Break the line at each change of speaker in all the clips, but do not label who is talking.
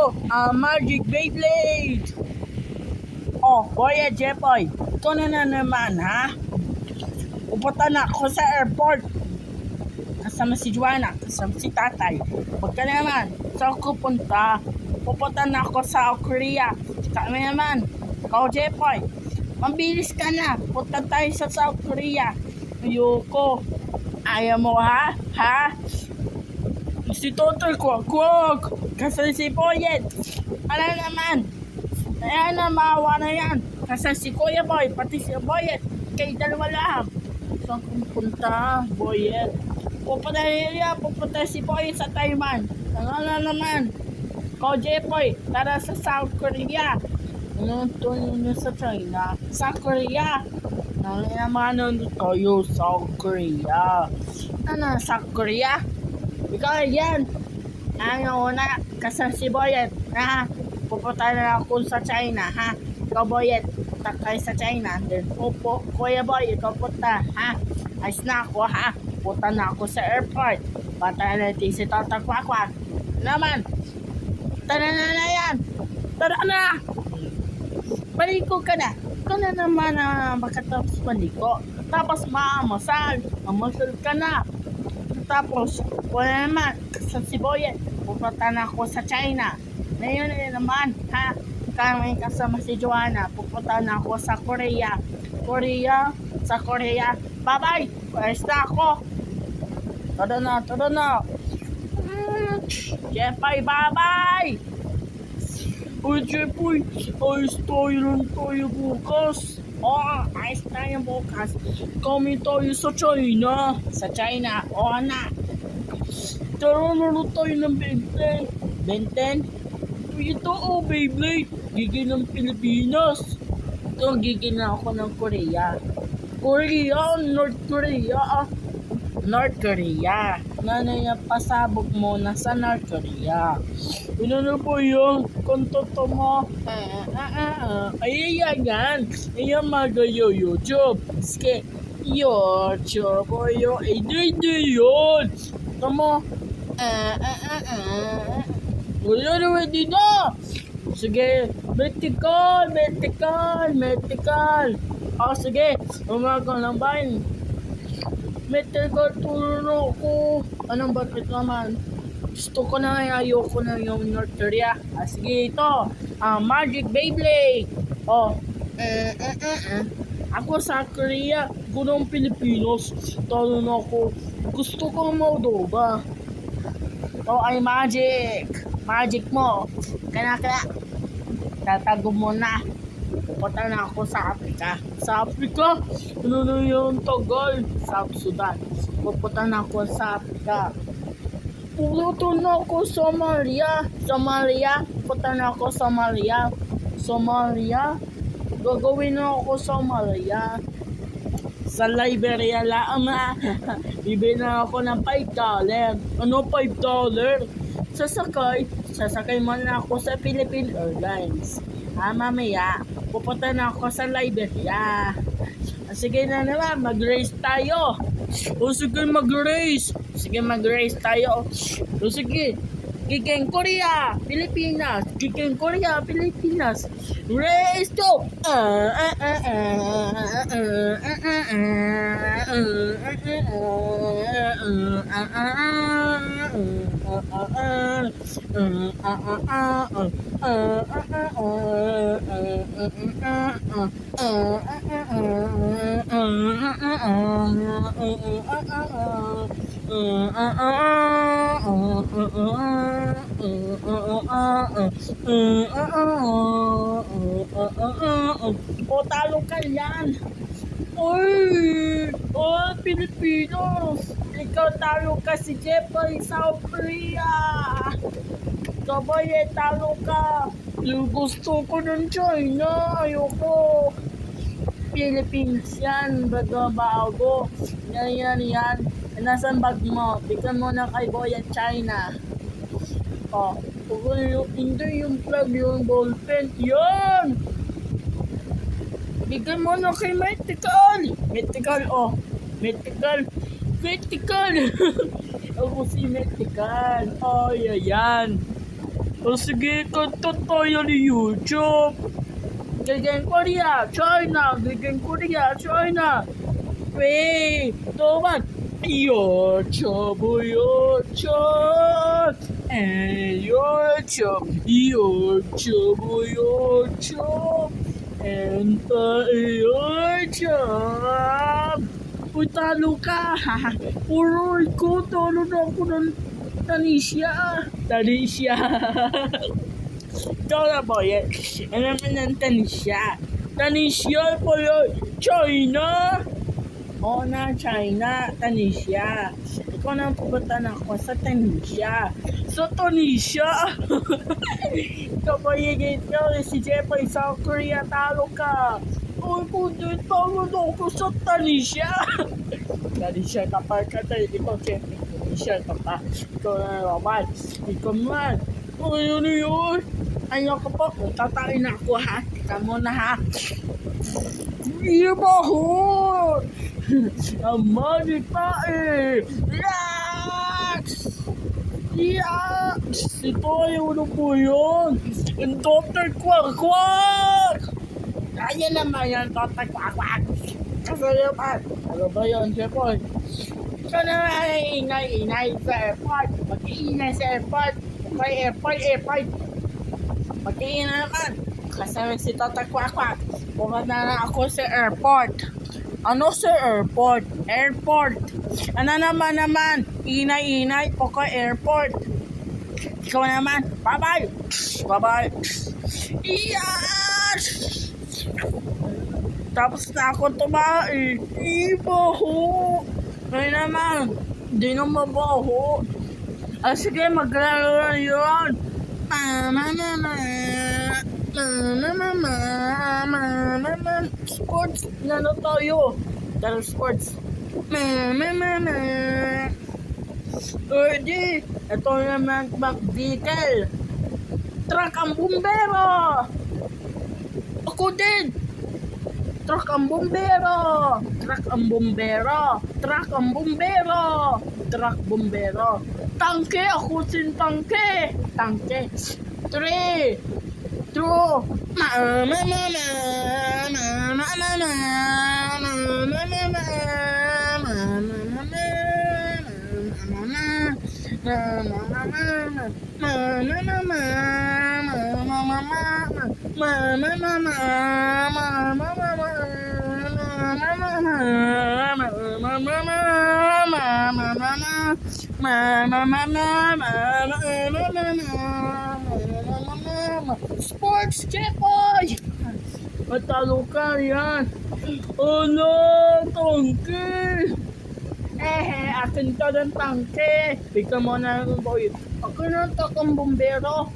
ko, Magic Beyblade. Oh, Boy at Jepoy, ito na naman, ha? Pupunta na ako sa airport. Kasama si Joanna, kasama si tatay. Huwag ka naman, saan ko punta? Pupunta na ako sa Korea. Kami naman, ikaw Jepoy, mabilis ka na. Punta tayo sa South Korea. Ayoko. Ayaw mo, ha? Ha? Si Totoy ko, kwag. Kasi si Boyet. Ano naman? Ayan na, maawa na yan. Kasi si Kuya Boy, pati si Boyet. Kay dalawa lang. Saan kong punta, Boyet? Pupunta si Boyet sa Taiwan. Ano na naman? Ko Jepoy, tara sa South Korea. Ano ito yun sa China? Sa Korea. Ano naman tayo sa Korea? Ano, sa Korea? Ikaw yan. Ano na, kasi si Boyet, ha? Pupunta na ako sa China, ha? Ikaw Boyet, punta kayo sa China. Then, Kuya Boy, ikaw punta, ha? Ayos na ako, ha? Punta na ako sa airport. Punta natin si Tata Kwakwa. Naman, tara na yan. Tara na. Baliko ka na. Ikaw na naman makatapos baliko. Tapos maamasal. Mamasal ka na. Tapos, wala naman. Sa Siboyet, pupunta na ako sa China. Ngayon naman, ha? Kami kasama si Joanna. Pupunta na ako sa Korea. Sa Korea. Bye-bye. Pwes na ako. Tada na. Jepoy, bye-bye. Uy, Jepoy, ayos tayo bukas. Ayos tayo bukas. Kami tayo sa China. Sa China, na. Tara na tayo ng Benten. Benten? Ito, Beyblade. Gigil ng Pilipinas. Ito, gigil na ako ng Korea. North Korea. Nanay, pasabog mo na sa North Korea. Ano na po yung kontoto mo? Ayan yan. Ayan magayo YouTube. Sige, YouTube o yung hindi yun. Ito mo. Wala naman dito. Sige, vertical. Sige, umaga lang ba yun? Vertical, tulong ako. Anong bakit naman? Gusto ko na, ayoko na yung North Korea. Sige, ito. Magic Beyblade. Ako sa Korea, gunong Pilipinos. Talo na ako. Gusto ko Moldova. Ay magic. Magic mo. Kaya. Tatago mo na. Pupunta na ako sa Africa. Sa Africa? Ano na yung tagal? South Sudan. Pupunta na ako sa Africa. Pupunta na ako sa Somalia. Pupunta na ako sa Somalia. Gagawin na ako sa Somalia. Sa Liberia lang bibili na ako ng $5. Ano $5? Sasakay man ako sa Philippine Airlines. Mamaya, pupunta na ako sa Liberia. Sige na naman, mag-race tayo. Sige, mag-race tayo. Sige, Giging Korea, Pilipinas. Race to! Talo ka yan. Pilipinos. Ikaw talo ka si Jepoy South Korea. Sabay talo ka. Yung gusto ko ng China. Ayoko. Philippines yan. Bago. Yan. Nasaan bag mo? Bigyan mo na kay Boy at China. Hindi yung plug, yung ballpen. Yan! Bigyan mo na kay Mythical. Mythical. Ako si Mythical. Ayan. O sige, content tayo ni YouTube. Gagawin Korea, China. Gagawin Korea, China. Wait, tomat. YouTube, YouTube. YouTube, YouTube, YouTube. YouTube. Uy, talo ka. Uroy ko, talo na ako ng Tanisha. Tanisha. Ikaw na po yan. Ano naman ng Tanisha? Tanisha po yun. China. Oo na, China. Tanisha. Ikaw na pupunta na ako sa Tanisha. Sa Tanisha. Ikaw po yung si Jeffrey sa Korea. Talo ka. Uy, kundi talo na ako sa Tanisha. Tanisha ka pa ka tayo. Ikaw, Jeffrey. Tanisha ka pa. Ikaw na naman. Ikaw man. Uy, ano yun? Ayoko po. Tatain na ako ha. Tika muna ha. Iba ho! Amani tae! Relax! Relax! Ito ay ano po yun? Ang Dr. Quack Quack! Kaya naman yan, Dr. Quack Quack! Kasi naman, ano ba yun, Jepoy? Ika naman ay ingay sa airport. Mag-iingay sa airport. Okay, airport. Mag-iingay naman. Kasama si Dr. Quack Quack. Pumunta na ako sa airport. Ano sa airport? Airport. Ano naman? Inay po ko airport. Ikaw naman. Bye-bye. Bye-bye. Yes! Tapos na ako tumae. Iba ho. Ngayon naman. Di na mabaho. Sige, maglaro yun. Mama. Sports na tayo. Tara sports. Di. Ito naman vehicle. Truck ang bumbero. Ako din. Truck ang bumbero. Tangke, ako sin tangke. 3, 2, Sports, Jepoy! Matalo ka yan. Ano, tangke. Akin ka ng tangke. Bigyan mo na ng boy. Ako na truck ang bumbero.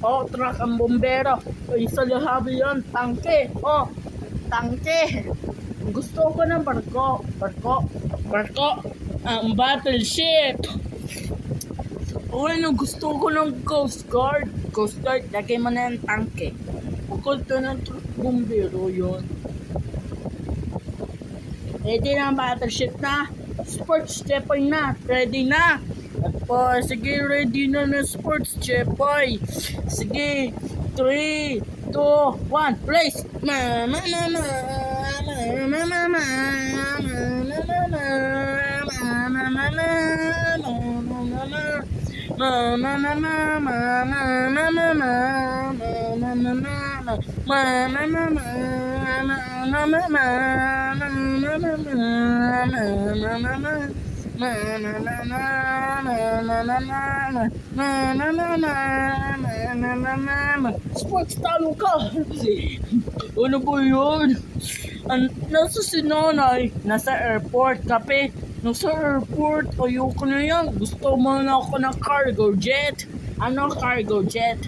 Truck ang bumbero. Isa lahabi yan, tangke. Tangke. Gusto ko ng barko. Ang battleship. Gusto ko ng Coast Guard. Lagay mo na yung tangke. Bukod to ng truck bumbero yun. Ready na ang battleship na. Sports Jepoy na. Ready na. Sige, ready na na sports Jepoy. Sige. 3, 2, 1, race. Sports, talo ka. Ano ba yun? Nasa si nanay, nasa airport, kape. Nasa airport, ayoko na yan. Gusto mo na ako ng cargo jet. Ano cargo jet?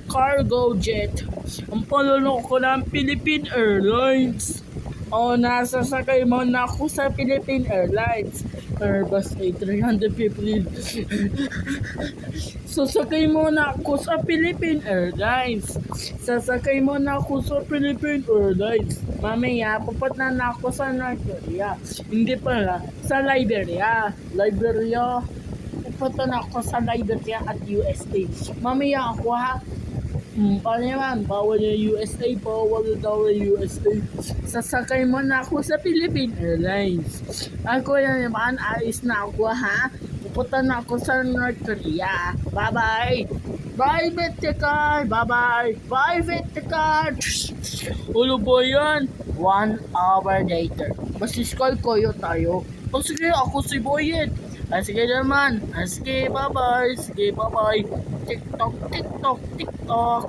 Cargo jet. Ang palalo ko ng Philippine Airlines. Nasasakay mo na ako sa Philippine Airlines. Airbus A350. Sasakay mo na ako sa Philippine Airlines. Mamaya, pupunta na ako sa North Korea. Hindi pala, sa Liberia. pupunta na ako sa Liberia at USA. Mamaya ako ha. Paano naman? Bawal yung USA, bawal daw yung USA. Sasakay mo na ako sa Philippine Airlines. Ako na naman, ayos na ako ha. Pupunta na ako sa North Korea. Bye-bye! Bye, Vetikar! Bye-bye! Bye, Vetikar! Ulo po yan! 1 hour later. Basiskal koyo tayo. O sige, ako si Boyet. Sige naman. Sige, bye-bye. Sige, bye-bye. TikTok, TikTok, TikTok.